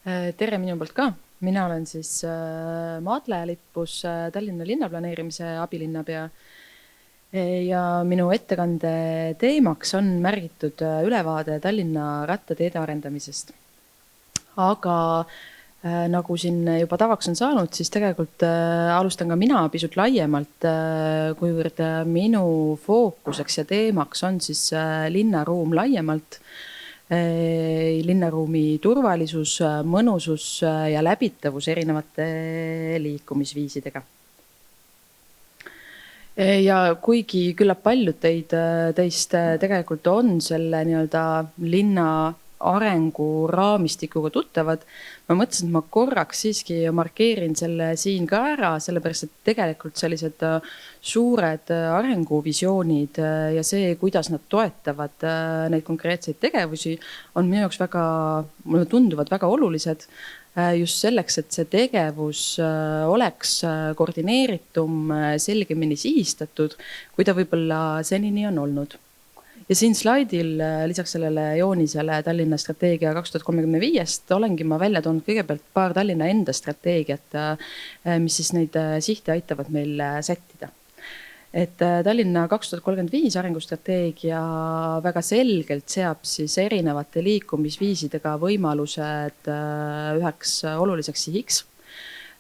Tere minu poolt ka. Mina olen siis Madle Lippus Tallinna linnaplaneerimise abilinnapea ja minu ettekande teemaks on märgitud ülevaade Tallinna rattateede arendamisest. Aga nagu siin juba tavaks on saanud, siis tegelikult alustan ka mina pisut laiemalt, kuivõrd minu fookuseks ja teemaks on siis linnaruum laiemalt, linnaruumi turvalisus, mõnusus ja läbitavus erinevate liikumisviisidega. Ja kuigi küllap paljud teist tegelikult on selle linna arengu raamistikuga tuttavad, ma mõtlesin, et ma korraks siiski markeerin selle siin ka ära, sellepärast et tegelikult sellised suured arenguvisioonid ja see, kuidas nad toetavad neid konkreetseid tegevusi, on minu jaoks mulle tunduvad väga olulised just selleks, et see tegevus oleks koordineeritum, selgemini sihistatud, kui ta võib-olla senini on olnud. Ja siin slaidil lisaks sellele joonisele Tallinna strateegia 2035 olengi ma välja toonud kõigepealt paar Tallinna enda strateegiat, mis siis neid sihte aitavad meil sättida. Et Tallinna 2035 arengustrateegia väga selgelt seab siis erinevate liikumisviisidega võimalused üheks oluliseks sihiks.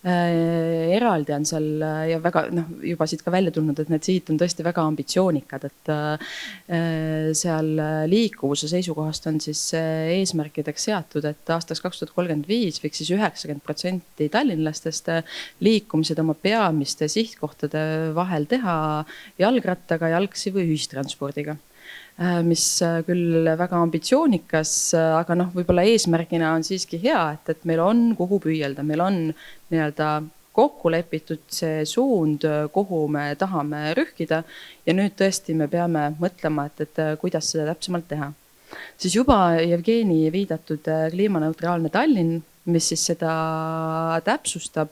Eraldi on seal ja väga juba siit ka välja tulnud, et need sihid on tõesti väga ambitsioonikad, et seal liikuvuse seisukohast on siis eesmärkideks seatud, et aastaks 2035 võiks siis 90% tallinlastest liikumised oma peamiste sihtkohtade vahel teha jalgrattaga, jalgsi või ühistranspordiga, mis küll väga ambitsioonikas, aga võib-olla eesmärgina on siiski hea, et meil on kuhu püüelda, meil on kokku lepitud see suund, kuhu me tahame rühkida ja nüüd tõesti me peame mõtlema, et kuidas seda täpsemalt teha. Siis juba Jevgeni viidatud kliimaneutraalne Tallinn, mis siis seda täpsustab,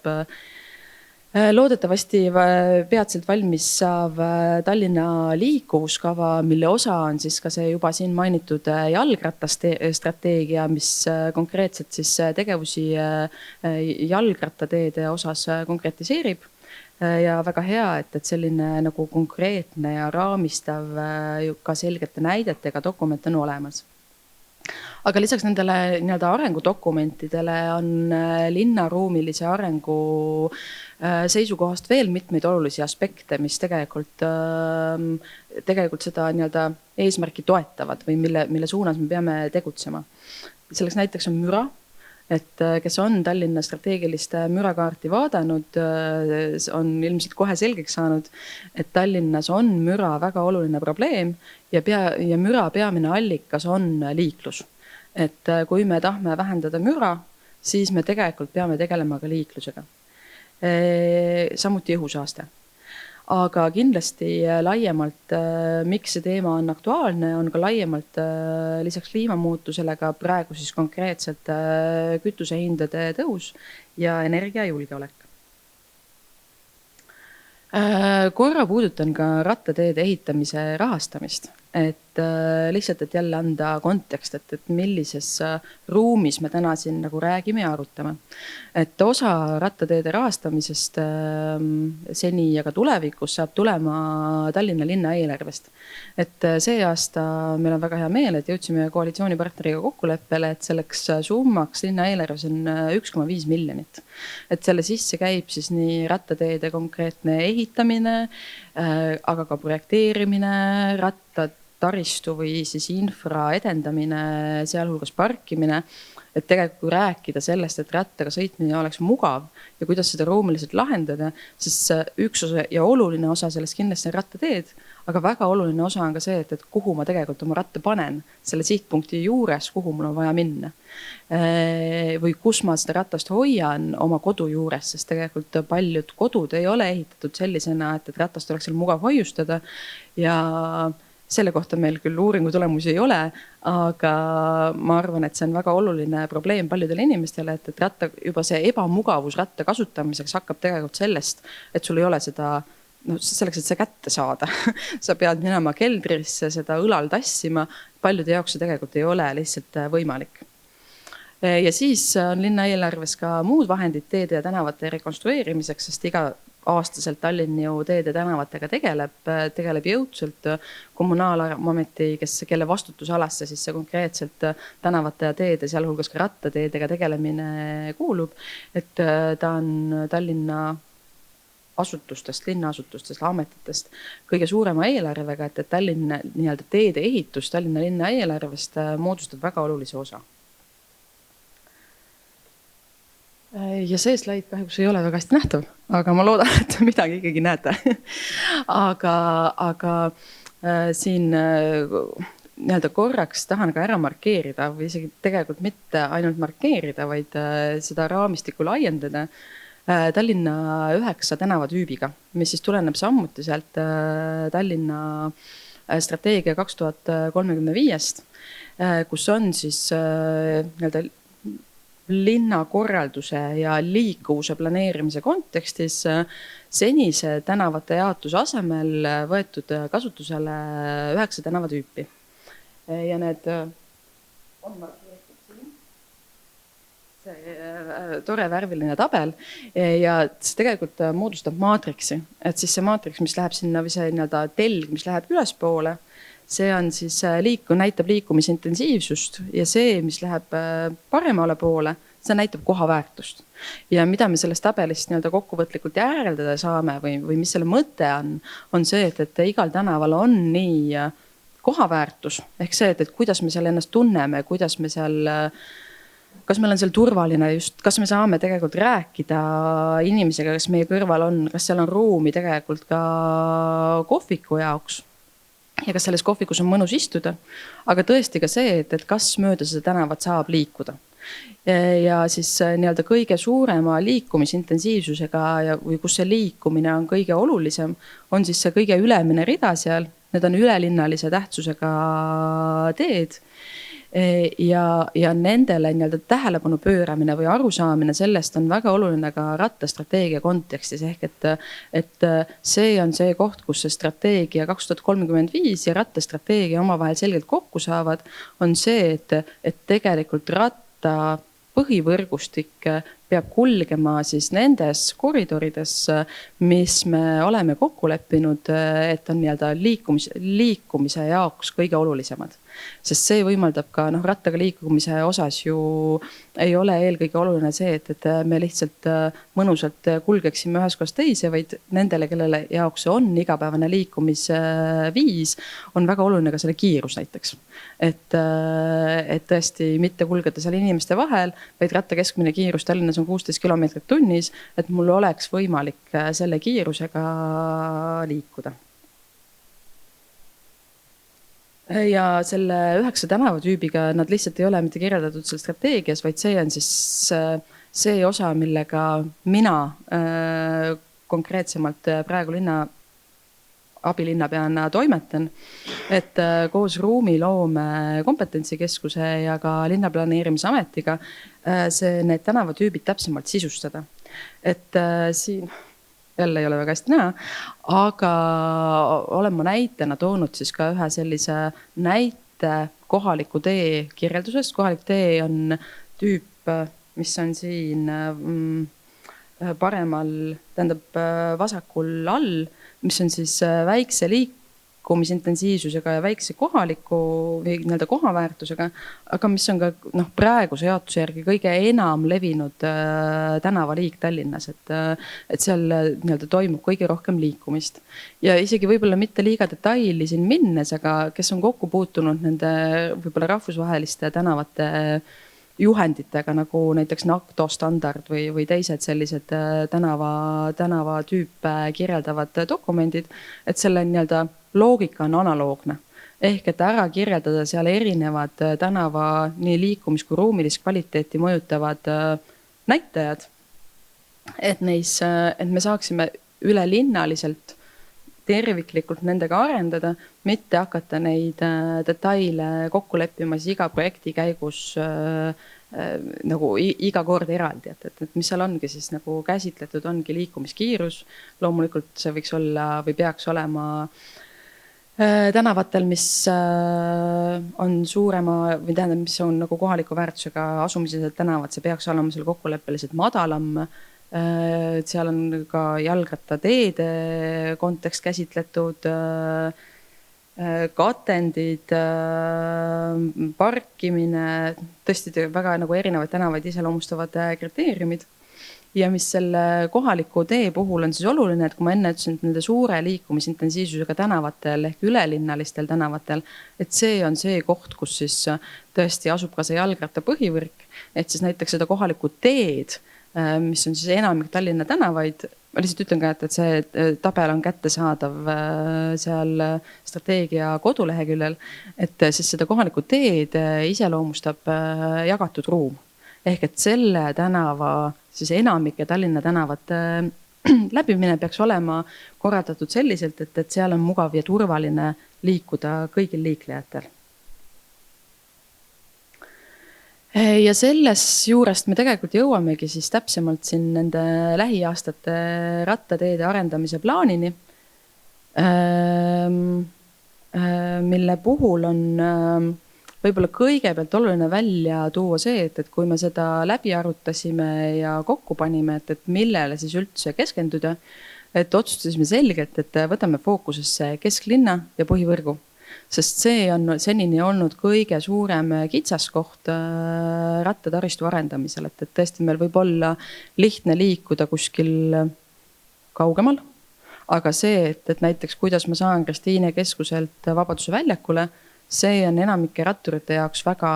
loodetavasti peatselt valmis saav Tallinna liikuvuskava, mille osa on siis ka see juba siin mainitud jalgrattastrateegia, mis konkreetselt siis tegevusi jalgrattateede osas konkretiseerib. Ja väga hea, et selline nagu konkreetne ja raamistav ka selgete näidetega dokument on olemas. Aga lisaks nendele arengudokumentidele on linnaruumilise arengu seisukohast veel mitmeid olulisi aspekte, mis tegelikult seda eesmärki toetavad või mille suunas me peame tegutsema. Selleks näiteks on müra, et kes on Tallinna strateegilist mürakaarti vaadanud, on ilmselt kohe selgeks saanud, et Tallinnas on müra väga oluline probleem ja müra peamine allikas on liiklus. Et kui me tahame vähendada müra, siis me tegelikult peame tegelema ka liiklusega. Samuti õhusaaste. Aga kindlasti laiemalt, miks see teema on aktuaalne, on ka laiemalt lisaks kliimamuutusele ka praegu siis konkreetselt kütusehindade tõus ja energiajulgeolek. Korra puudutan ka rattateede ehitamise rahastamist, et lihtsalt, et jälle anda kontekst, et millises ruumis me täna siin räägime ja arutame. Et osa rattateede rahastamisest seni ja ka tulevikus saab tulema Tallinna linna eelarvest. Et see aasta meil on väga hea meel, et jõudsime koalitsioonipartneriga kokkuleppele, et selleks summaks linna eelarves on 1,5 miljonit. Et selle sisse käib siis nii rattateede konkreetne ehitamine, aga ka projekteerimine, taristu või siis infra edendamine, sealhulgas parkimine, et tegelikult kui rääkida sellest, et rattaga sõitmine oleks mugav ja kuidas seda ruumiliselt lahendada, siis üks osa ja oluline osa sellest kindlasti on rattateed, aga väga oluline osa on ka see, et kuhu ma tegelikult oma ratta panen, selle sihtpunkti juures, kuhu mul on vaja minna. Või kus ma seda ratast hoian oma kodu juures, sest tegelikult paljud kodud ei ole ehitatud sellisena, et ratast oleks seal mugav hoiustada ja selle kohta meil küll uuringu tulemusi ei ole, aga ma arvan, et see on väga oluline probleem paljudele inimestele, et juba see ebamugavus ratta kasutamiseks hakkab tegelikult sellest, et sul ei ole seda, selleks, et see kätte saada. Sa pead minema keldrisse, seda õlal tassima, paljude jaoks see tegelikult ei ole lihtsalt võimalik. Ja siis on linna eelarves ka muud vahendid teede ja tänavate rekonstrueerimiseks, sest iga aastaselt Tallinn ju teede tänavatega tegeleb jõudselt kommunaalameti, kelle vastutusalasse siis see konkreetselt tänavate ja teede, sealhulgas ka rattateedega tegelemine kuulub. Et ta on Tallinna asutustest, linnaasutustest, ametitest kõige suurema eelarvega, et Tallinna nii-öelda teede ehitus Tallinna linna eelarvest moodustab väga olulise osa. Ja see slaid kahjuks ei ole väga hästi nähtav, aga ma loodan, et midagi ikkagi näete. aga siin nii-öelda korraks tahan ka ära markeerida või isegi tegelikult mitte ainult markeerida, vaid seda raamistikku laiendada Tallinna 9 tänavatüübiga, mis siis tuleneb sammuti sealt Tallinna strateegia 2035, kus on siis nii-öelda linnakorralduse ja liikuvuse planeerimise kontekstis senise tänavate jaotuse asemel võetud kasutusele 9 tänavatüüpi. Ja need on see tore värviline tabel ja see tegelikult moodustab maatriksi, et siis see maatriks, mis läheb sinna või see nii-öelda telg, mis läheb ülespoole, see on siis näitab liikumisintensiivsust ja see, mis läheb paremale poole, see näitab kohaväärtust. Ja mida me sellest tabelist nii-öelda kokkuvõtlikult järeldada saame või mis selle mõte on see, et igal tänaval on nii kohaväärtus, ehk see, et kuidas me seal ennast tunneme, kuidas me seal kas meil on seal turvaline just, kas me saame tegelikult rääkida inimesega, kes meie kõrval on, kas seal on ruumi tegelikult ka kohviku jaoks ja kas selles kohvikus on mõnus istuda, aga tõesti ka see, et kas mööda seda tänavat saab liikuda. Ja siis nii-öelda kõige suurema liikumisintensiivsusega või kus see liikumine on kõige olulisem, on siis see kõige ülemine rida seal, need on ülelinnalise tähtsusega teed. Ja nendele nii-öelda tähelepanu pööramine või arusaamine sellest on väga oluline ka rattastrateegia kontekstis, ehk et see on see koht, kus see strateegia 2035 ja rattastrateegia omavahel selgelt kokku saavad, on see, et tegelikult ratta põhivõrgustik peab kulgema siis nendes koridorides, mis me oleme kokku leppinud, et on nii-öelda liikumise jaoks kõige olulisemad. Sest see võimaldab ka rattaga liikumise osas ju ei ole eelkõige oluline see, et me lihtsalt mõnusalt kulgeksime ühes kohas teise, vaid nendele, kellele jaoks see on igapäevane liikumisviis, on väga oluline ka selle kiirus näiteks. Et tõesti mitte kulgeda seal inimeste vahel, vaid ratta keskmine kiirus Tallinnas on 16 kilomeetrit tunnis, et mul oleks võimalik selle kiirusega liikuda. Ja selle 9 tänavatüübiga nad lihtsalt ei ole mitte kirjeldatud seal strateegias, vaid see on siis see osa, millega mina konkreetsemalt praegu abilinnapeana toimetan, et koos ruumiloome kompetentsikeskuse ja ka linnaplaneerimisametiga need tänavatüübid täpsemalt sisustada. Et siin jälle ei ole väga hästi näha, aga olen ma näitena toonud siis ka ühe sellise näite kohaliku tee kirjeldusest. Kohalik tee on tüüp, mis on siin paremal, tähendab vasakul all, mis on siis väikse liikumisintensiivsusega ja väikse kohaliku või nii-öelda kohaväärtusega, aga mis on ka praeguse jaotuse järgi kõige enam levinud tänavaliik Tallinnas, et seal nii-öelda toimub kõige rohkem liikumist. Ja isegi võib-olla mitte liiga detaili siin minnes, aga kes on kokku puutunud nende võib-olla rahvusvaheliste tänavate juhenditega, nagu näiteks NATO standard või teised sellised tänavatüüpe kirjeldavad dokumendid, et selle nii-öelda loogika on analoogne. Ehk et ära kirjeldada seal erinevad tänava nii liikumis- kui ruumilist kvaliteeti mõjutavad näitajad, et me saaksime ülelinnaliselt terviklikult nendega arendada, mitte hakata neid detaile kokku leppima siis iga projekti käigus nagu iga kord eraldi, et mis seal ongi siis nagu käsitletud, ongi liikumiskiirus. Loomulikult see võiks olla või peaks olema Tänavatel, mis on suurema või tähendab, mis on nagu kohaliku väärtusega asumised tänavad, see peaks olema seal kokkuleppeliselt madalam. Seal on ka jalgrattateede kontekst käsitletud, katendid, parkimine, tõesti väga nagu erinevaid tänavaid iseloomustavad kriteeriumid. Ja mis selle kohaliku tee puhul on siis oluline, et kui ma enne ütlesin, et nende suure liikumisintensiivsusega tänavatel ehk ülelinnalistel tänavatel, et see on see koht, kus siis tõesti asub ka see jalgratta põhivõrk, et siis näiteks seda kohalikku teed, mis on siis enamik Tallinna tänavaid, ma lihtsalt ütlen ka, et see tabel on kättesaadav seal strateegia koduleheküljel, et siis seda kohalikku teed iseloomustab jagatud ruum. Ehk et selle tänava, siis enamike Tallinna tänavate läbimine peaks olema korraldatud selliselt, et seal on mugav ja turvaline liikuda kõigil liiklejatel. Ja selles juurest me tegelikult jõuamegi siis täpsemalt siin nende lähiaastate rattateede arendamise plaanini, mille puhul on võib-olla kõigepealt oluline välja tuua see, et kui me seda läbi arutasime ja kokku panime, et millele siis üldse keskenduda, et otsustasime selgelt, et võtame fookusesse kesklinna ja põhivõrgu, sest see on senini olnud kõige suurem kitsaskoht rattataristu arendamisel, et tõesti meil võib olla lihtne liikuda kuskil kaugemal, aga see, et näiteks kuidas ma saan Kristiine keskuselt Vabaduse väljakule, see on enamike ratturite jaoks väga,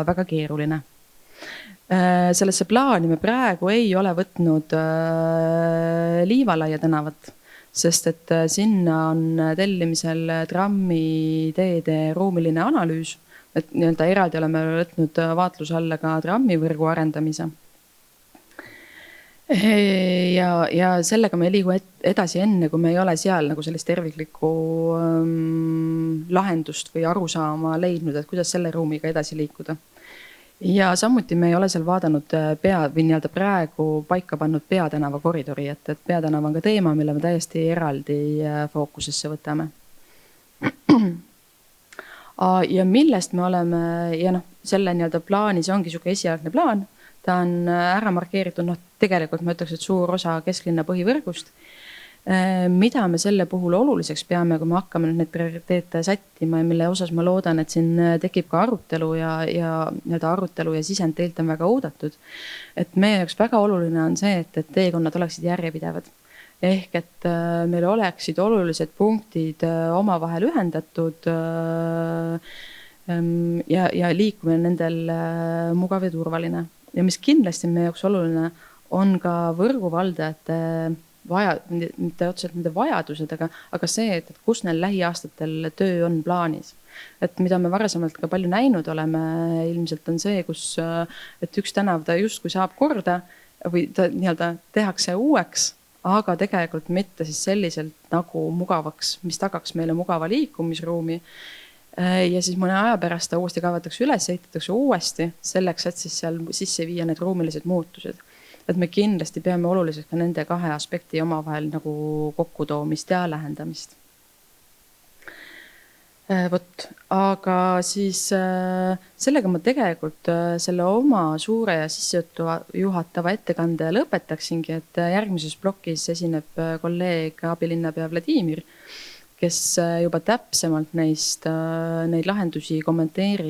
väga keeruline. Sellesse plaani me praegu ei ole võtnud Liivalaia tänavat, sest et sinna on tellimisel trammiteede ruumiline analüüs, et nii-öelda eraldi oleme võtnud vaatluse alla ka trammivõrgu arendamise. Ja sellega me ei liigu edasi enne, kui me ei ole seal nagu sellist terviklikku lahendust või arusaama leidnud, et kuidas selle ruumiga edasi liikuda. Ja samuti me ei ole seal vaadanud või nii-öelda praegu paika pannud peatänava koridori, et peatänava on ka teema, mille me täiesti eraldi fookusesse võtame. Ja millest me oleme, ja selle nii-öelda plaanis ongi suke esialgne plaan, ta on ära markeeritud, tegelikult ma ütleks, et suur osa kesklinna põhivõrgust, mida me selle puhul oluliseks peame, kui me hakkame need prioriteete sättima ja mille osas ma loodan, et siin tekib ka arutelu ja arutelu ja sisend teilt on väga oodatud. Et meie jaoks väga oluline on see, et teekonnad oleksid järjepidevad. Ehk et meil oleksid olulised punktid omavahel ühendatud ja liikumine nendel mugav ja turvaline. Ja mis kindlasti meie jaoks oluline on ka võrguvaldajate mitte otseselt nende vajadused, aga see, et kus neil lähiaastatel töö on plaanis. Et mida me varasemalt ka palju näinud oleme, ilmselt on see, et üks tänav ta justkui saab korda või ta nii-öelda tehakse uueks, aga tegelikult mitte siis selliselt nagu mugavaks, mis tagaks meile mugava liikumisruumi. Ja siis mõne aja pärast ta uuesti kaevatakse üles, ehitatakse uuesti selleks, et siis seal sisse viia need ruumilised muutused. Et me kindlasti peame oluliseks ka nende kahe aspekti omavahel nagu kokkutoomist ja lähendamist. Aga siis sellega ma tegelikult selle oma suure ja sissejuhatava ettekande lõpetaksingi, et järgmises plokis esineb kolleeg abilinnapea Vladimir, kes juba täpsemalt neid lahendusi kommenteerib